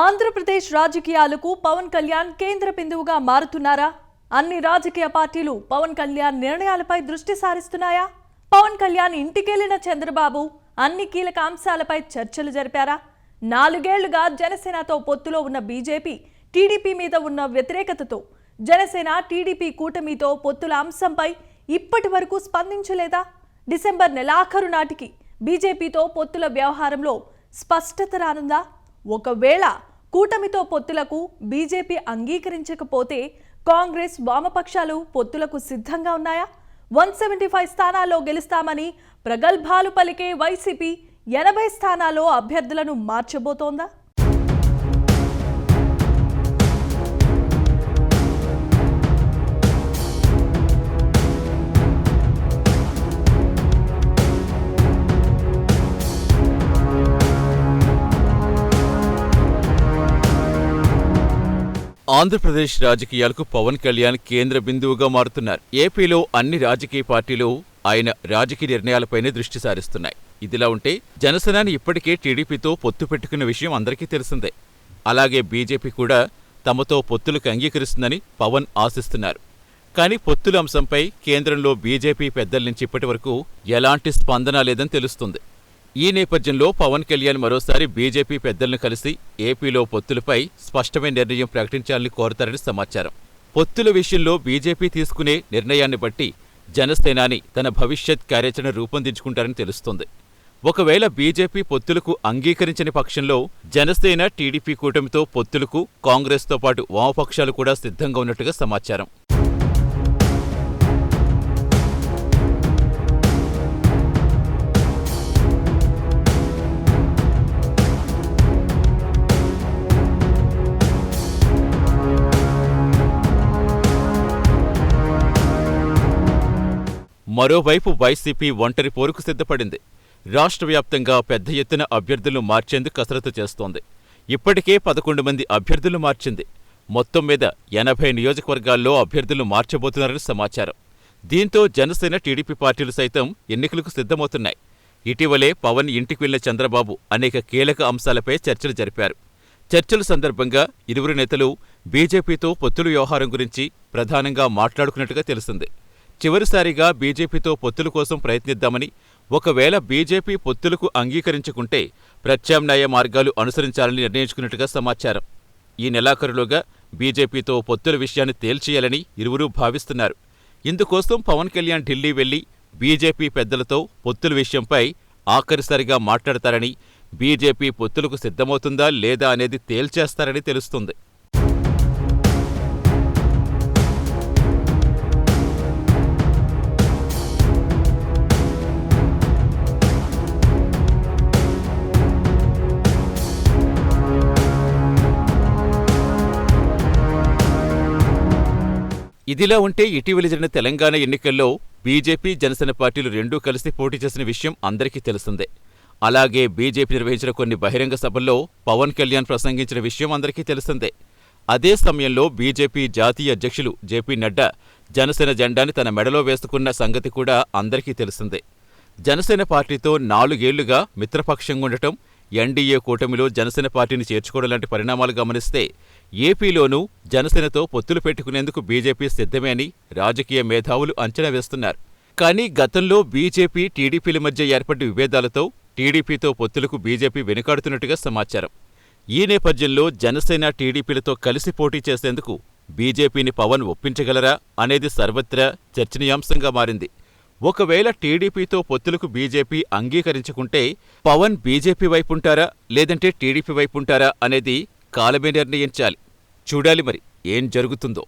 ఆంధ్రప్రదేశ్ రాజకీయాలకు పవన్ కళ్యాణ్ కేంద్ర బిందువుగా మారుతున్నారా? అన్ని రాజకీయ పార్టీలు పవన్ కళ్యాణ్ నిర్ణయాలపై దృష్టి సారిస్తున్నాయా? పవన్ కళ్యాణ్ ఇంటికెళ్లిన చంద్రబాబు అన్ని కీలక అంశాలపై చర్చలు జరిపారా? 4 ఏళ్లుగా జనసేనతో పొత్తులో ఉన్న బీజేపీ టీడీపీ మీద ఉన్న వ్యతిరేకతతో జనసేన టీడీపీ కూటమితో పొత్తుల అంశంపై ఇప్పటి వరకు స్పందించలేదా? డిసెంబర్ నెలాఖరు నాటికి బీజేపీతో పొత్తుల వ్యవహారంలో స్పష్టత రానుందా? ఒకవేళ కూటమితో పొత్తులకు బీజేపీ అంగీకరించకపోతే కాంగ్రెస్ వామపక్షాలు పొత్తులకు సిద్ధంగా ఉన్నాయా? 175 స్థానాల్లో గెలుస్తామని ప్రగల్భాలు పలికే వైసీపీ 80 స్థానాల్లో అభ్యర్థులను మార్చబోతోందా? ఆంధ్రప్రదేశ్ రాజకీయాలకు పవన్ కళ్యాణ్ కేంద్ర బిందువుగా మారుతున్నారు. ఏపీలో అన్ని రాజకీయ పార్టీలు ఆయన రాజకీయ నిర్ణయాలపైనే దృష్టి సారిస్తున్నాయి. ఇదిలా ఉంటే జనసేనాని ఇప్పటికే టీడీపీతో పొత్తు పెట్టుకున్న విషయం అందరికీ తెలిసిందే. అలాగే బీజేపీ కూడా తమతో పొత్తులకు అంగీకరిస్తుందని పవన్ ఆశిస్తున్నారు. కానీ పొత్తుల అంశంపై కేంద్రంలో బీజేపీ పెద్దల నుంచి ఇప్పటి వరకు ఎలాంటి స్పందన లేదని తెలుస్తుంది. ఈ నేపథ్యంలో పవన్ కళ్యాణ్ మరోసారి బీజేపీ పెద్దలను కలిసి ఏపీలో పొత్తులపై స్పష్టమైన నిర్ణయం ప్రకటించాలని కోరతారని సమాచారం. పొత్తుల విషయంలో బీజేపీ తీసుకునే నిర్ణయాన్ని బట్టి జనసేనాని తన భవిష్యత్ కార్యాచరణ రూపొందించుకుంటారని తెలుస్తోంది. ఒకవేళ బీజేపీ పొత్తులకు అంగీకరించని పక్షంలో జనసేన టీడీపీ కూటమితో పొత్తులకు కాంగ్రెస్తో పాటు వామపక్షాలు కూడా సిద్ధంగా ఉన్నట్టుగా సమాచారం. మరోవైపు వైసీపీ ఒంటరి పోరుకు సిద్ధపడింది. రాష్ట్ర వ్యాప్తంగా పెద్ద ఎత్తున అభ్యర్థులను మార్చేందుకు కసరత్తు చేస్తోంది. ఇప్పటికే 11 మంది అభ్యర్థులను మార్చింది. మొత్తం మీద 80 నియోజకవర్గాల్లో అభ్యర్థులను మార్చబోతున్నారని సమాచారం. దీంతో జనసేన టీడీపీ పార్టీలు సైతం ఎన్నికలకు సిద్ధమవుతున్నాయి. ఇటీవలే పవన్ ఇంటికి వెళ్లిన చంద్రబాబు అనేక కీలక అంశాలపై చర్చలు జరిపారు. చర్చల సందర్భంగా ఇరువురు నేతలు బీజేపీతో పొత్తుల వ్యవహారం గురించి ప్రధానంగా మాట్లాడుకున్నట్టుగా తెలిసింది. చివరిసారిగా బీజేపీతో పొత్తుల కోసం ప్రయత్నిద్దామని, ఒకవేళ బీజేపీ పొత్తులకు అంగీకరించుకుంటే ప్రత్యామ్నాయ మార్గాలు అనుసరించాలని నిర్ణయించుకున్నట్టుగా సమాచారం. ఈ నెలాఖరులోగా బీజేపీతో పొత్తుల విషయాన్ని తేల్చేయాలని ఇరువురూ భావిస్తున్నారు. ఇందుకోసం పవన్ కళ్యాణ్ ఢిల్లీ వెళ్లి బీజేపీ పెద్దలతో పొత్తుల విషయంపై ఆఖరిసారిగా మాట్లాడతారని, బీజేపీ పొత్తులకు సిద్ధమవుతుందా లేదా అనేది తేల్చేస్తారని తెలుస్తుంది. ఇదిలా ఉంటే ఇటీవల జరిగిన తెలంగాణ ఎన్నికల్లో బీజేపీ, జనసేన పార్టీలు రెండూ కలిసి పోటీ చేసిన విషయం అందరికీ తెలిసిందే. అలాగే బీజేపీ నిర్వహించిన కొన్ని బహిరంగ సభల్లో పవన్ కళ్యాణ్ ప్రసంగించిన విషయం అందరికీ తెలిసిందే. అదే సమయంలో బీజేపీ జాతీయ అధ్యక్షులు జేపీ నడ్డా జనసేన జెండాని తన మెడలో వేసుకున్న సంగతి కూడా అందరికీ తెలిసిందే. జనసేన పార్టీతో 4 ఏళ్లుగా మిత్రపక్షంగా ఉండటం, ఎన్డీఏ కూటమిలో జనసేన పార్టీని చేర్చుకోవడం లాంటి పరిణామాలు గమనిస్తే ఏపీలోనూ జనసేనతో పొత్తులు పెట్టుకునేందుకు బీజేపీ సిద్ధమే అని రాజకీయ మేధావులు అంచనా వేస్తున్నారు. కానీ గతంలో బీజేపీ, టీడీపీల మధ్య ఏర్పడ్డ విభేదాలతో టీడీపీతో పొత్తులకు బీజేపీ వెనుకాడుతున్నట్టుగా సమాచారం. ఈ నేపథ్యంలో జనసేన టీడీపీలతో కలిసి పోటీ చేసేందుకు బీజేపీని పవన్ ఒప్పించగలరా అనేది సర్వత్రా చర్చనీయాంశంగా మారింది. ఒకవేళ టీడీపీతో పొత్తులకు బీజేపీ అంగీకరించుకుంటే పవన్ బీజేపీ వైపుంటారా లేదంటే టీడీపీ వైపుంటారా అనేది కాలమే నిర్ణయించాలి. చూడాలి మరి ఏం జరుగుతుందో.